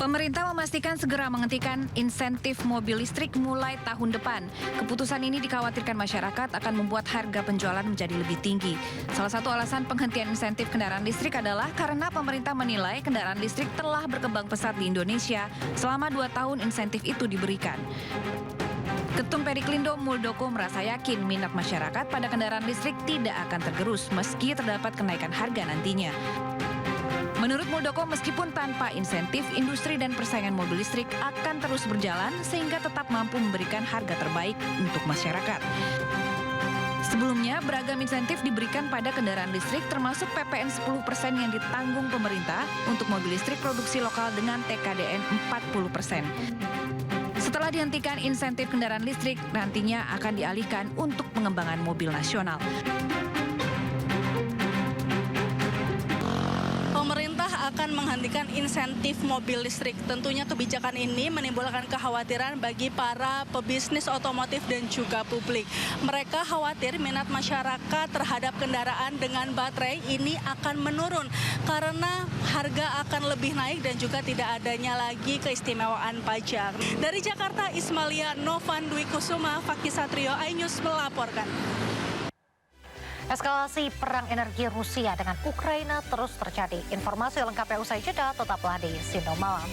Pemerintah memastikan segera menghentikan insentif mobil listrik mulai tahun depan. Keputusan ini dikhawatirkan masyarakat akan membuat harga penjualan menjadi lebih tinggi. Salah satu alasan penghentian insentif kendaraan listrik adalah karena pemerintah menilai kendaraan listrik telah berkembang pesat di Indonesia selama 2 tahun insentif itu diberikan. Ketum Periklindo Muldoko merasa yakin minat masyarakat pada kendaraan listrik tidak akan tergerus meski terdapat kenaikan harga nantinya. Menurut Muldoko, meskipun tanpa insentif, industri dan persaingan mobil listrik akan terus berjalan sehingga tetap mampu memberikan harga terbaik untuk masyarakat. Sebelumnya, beragam insentif diberikan pada kendaraan listrik termasuk PPN 10% yang ditanggung pemerintah untuk mobil listrik produksi lokal dengan TKDN 40%. Setelah dihentikan insentif kendaraan listrik, nantinya akan dialihkan untuk pengembangan mobil nasional. Pemerintah akan menghentikan insentif mobil listrik. Tentunya kebijakan ini menimbulkan kekhawatiran bagi para pebisnis otomotif dan juga publik. Mereka khawatir minat masyarakat terhadap kendaraan dengan baterai ini akan menurun karena harga akan lebih naik dan juga tidak adanya lagi keistimewaan pajak. Dari Jakarta, Ismalia Novan Dwi Kusuma, Fakih Satrio, iNews melaporkan. Eskalasi perang energi Rusia dengan Ukraina terus terjadi. Informasi lengkapnya usai jeda, tetaplah di Sindo Malam.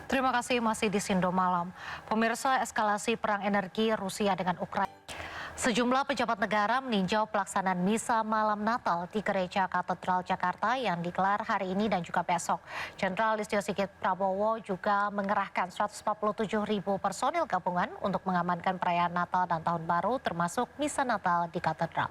Terima kasih masih di Sindo Malam. Pemirsa, eskalasi perang energi Rusia dengan Ukraina. Sejumlah pejabat negara meninjau pelaksanaan misa malam Natal di Gereja Katedral Jakarta yang digelar hari ini dan juga besok. Jenderal Listio Sigit Prabowo juga mengerahkan 147.000 personil gabungan untuk mengamankan perayaan Natal dan Tahun Baru termasuk misa Natal di katedral.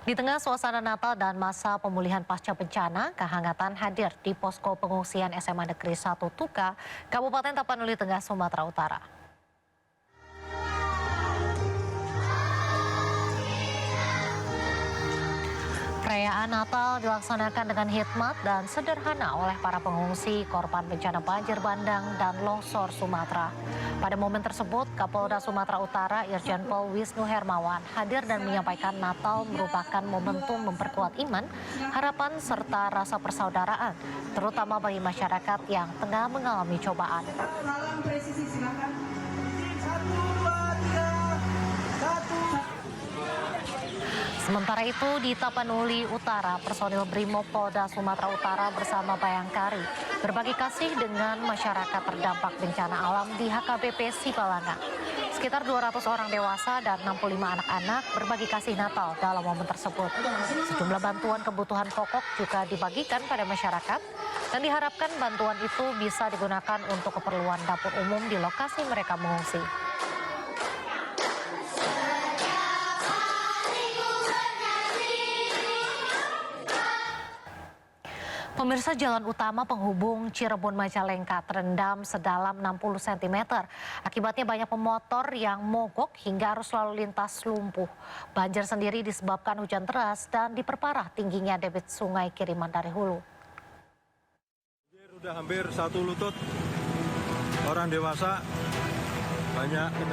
Di tengah suasana Natal dan masa pemulihan pasca bencana, kehangatan hadir di posko pengungsian SMA Negeri 1 Tuka, Kabupaten Tapanuli Tengah, Sumatera Utara. Perayaan Natal dilaksanakan dengan hikmat dan sederhana oleh para pengungsi korban bencana banjir bandang dan longsor Sumatera. Pada momen tersebut, Kapolda Sumatera Utara Irjen Pol Wisnu Hermawan hadir dan menyampaikan Natal merupakan momentum memperkuat iman, harapan, serta rasa persaudaraan, terutama bagi masyarakat yang tengah mengalami cobaan. Sementara itu di Tapanuli Utara, personil Brimob Polda Sumatera Utara bersama Bayangkari berbagi kasih dengan masyarakat terdampak bencana alam di HKBP Sibalanga. Sekitar 200 orang dewasa dan 65 anak-anak berbagi kasih Natal dalam momen tersebut. Sejumlah bantuan kebutuhan pokok juga dibagikan pada masyarakat dan diharapkan bantuan itu bisa digunakan untuk keperluan dapur umum di lokasi mereka mengungsi. Pemirsa, jalan utama penghubung Cirebon Majalengka terendam sedalam 60 cm. Akibatnya banyak pemotor yang mogok hingga arus lalu lintas lumpuh. Banjir sendiri disebabkan hujan deras dan diperparah tingginya debit sungai kiriman dari hulu. Sudah hampir 1 lutut orang dewasa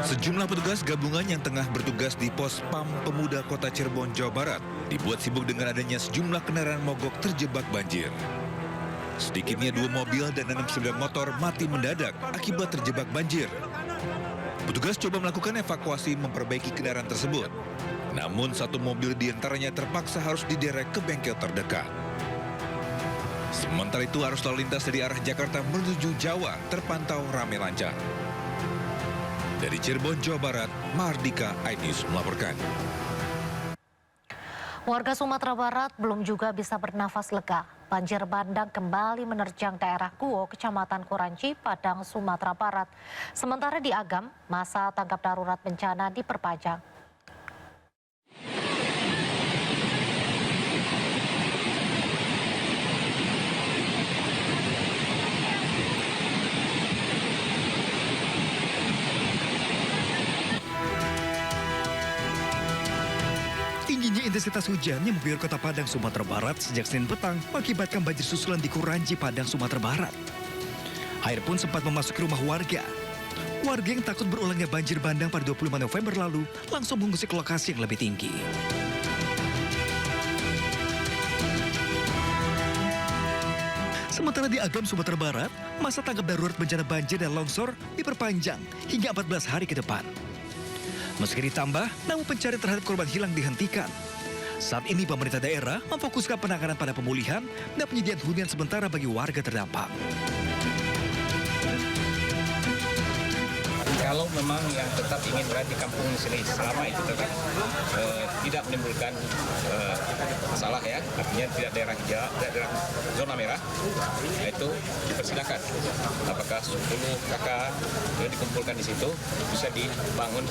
Sejumlah petugas gabungan yang tengah bertugas di pos PAM Pemuda Kota Cirebon, Jawa Barat dibuat sibuk dengan adanya sejumlah kendaraan mogok terjebak banjir. Sedikitnya 2 mobil dan 69 motor mati mendadak akibat terjebak banjir. Petugas coba melakukan evakuasi memperbaiki kendaraan tersebut. Namun 1 mobil diantaranya terpaksa harus diderek ke bengkel terdekat. Sementara itu arus lalu lintas dari arah Jakarta menuju Jawa terpantau ramai lancar. Dari Cirebon, Jawa Barat, Mahardika, iNews melaporkan. Warga Sumatera Barat belum juga bisa bernafas lega. Banjir bandang kembali menerjang daerah Kuo, Kecamatan Kuranci, Padang, Sumatera Barat. Sementara di Agam, masa tanggap darurat bencana diperpanjang. Tingginya intensitas hujan yang mengguyur kota Padang, Sumatera Barat sejak Senin petang mengakibatkan banjir susulan di Kuranci, Padang, Sumatera Barat. Air pun sempat memasuki rumah warga. Warga yang takut berulangnya banjir bandang pada 25 November lalu langsung mengungsi ke lokasi yang lebih tinggi. Sementara di Agam, Sumatera Barat, masa tanggap darurat bencana banjir dan longsor diperpanjang hingga 14 hari ke depan. Meski ditambah, namun pencarian terhadap korban hilang dihentikan. Saat ini pemerintah daerah memfokuskan penanganan pada pemulihan dan penyediaan hunian sementara bagi warga terdampak. Kalau memang yang tetap ingin berada di kampung sini selama itu tidak menimbulkan masalah ya, artinya tidak daerah hijau, tidak daerah zona merah, itu dipersilakan. Apakah 10 kakak yang dikumpulkan di situ bisa dibangun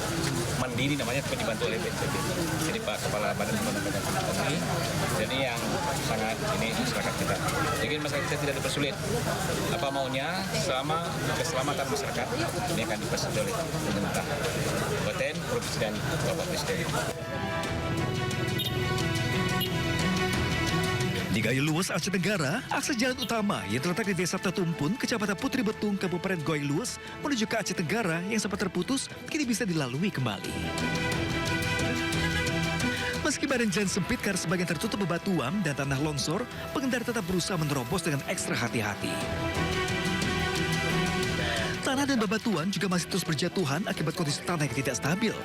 mandiri namanya, tapi dibantu oleh BNPB. Jadi Pak Kepala Badan Penanggulangan Bencana ini, jadi yang sangat ini masyarakat kita. Jadi masyarakat kita tidak dipersulit. Apa maunya selama keselamatan masyarakat ini akan dipersulit oleh pemerintah kabupaten, provinsi dan Bapak Presiden. Di Gayo Luwes, Aceh Tenggara, akses jalan utama yang terletak di Desa Tetumpun, Kecamatan Putri Betung, Kabupaten Gayo Luwes, menuju ke Aceh Tenggara yang sempat terputus, kini bisa dilalui kembali. Meski badan jalan sempit karena sebagian tertutup bebatuan dan tanah longsor, pengendara tetap berusaha menerobos dengan ekstra hati-hati. Tanah dan bebatuan juga masih terus berjatuhan akibat kondisi tanah yang tidak stabil.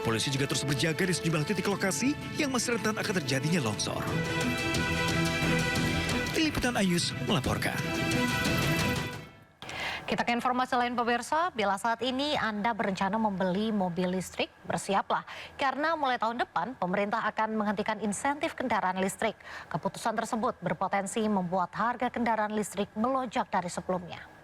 Polisi juga terus berjaga di sejumlah titik lokasi yang masih rentan akan terjadinya longsor. Tim Liputan iNews melaporkan. Kita ke informasi lain pemirsa, bila saat ini Anda berencana membeli mobil listrik, bersiaplah. Karena mulai tahun depan, pemerintah akan menghentikan insentif kendaraan listrik. Keputusan tersebut berpotensi membuat harga kendaraan listrik melonjak dari sebelumnya.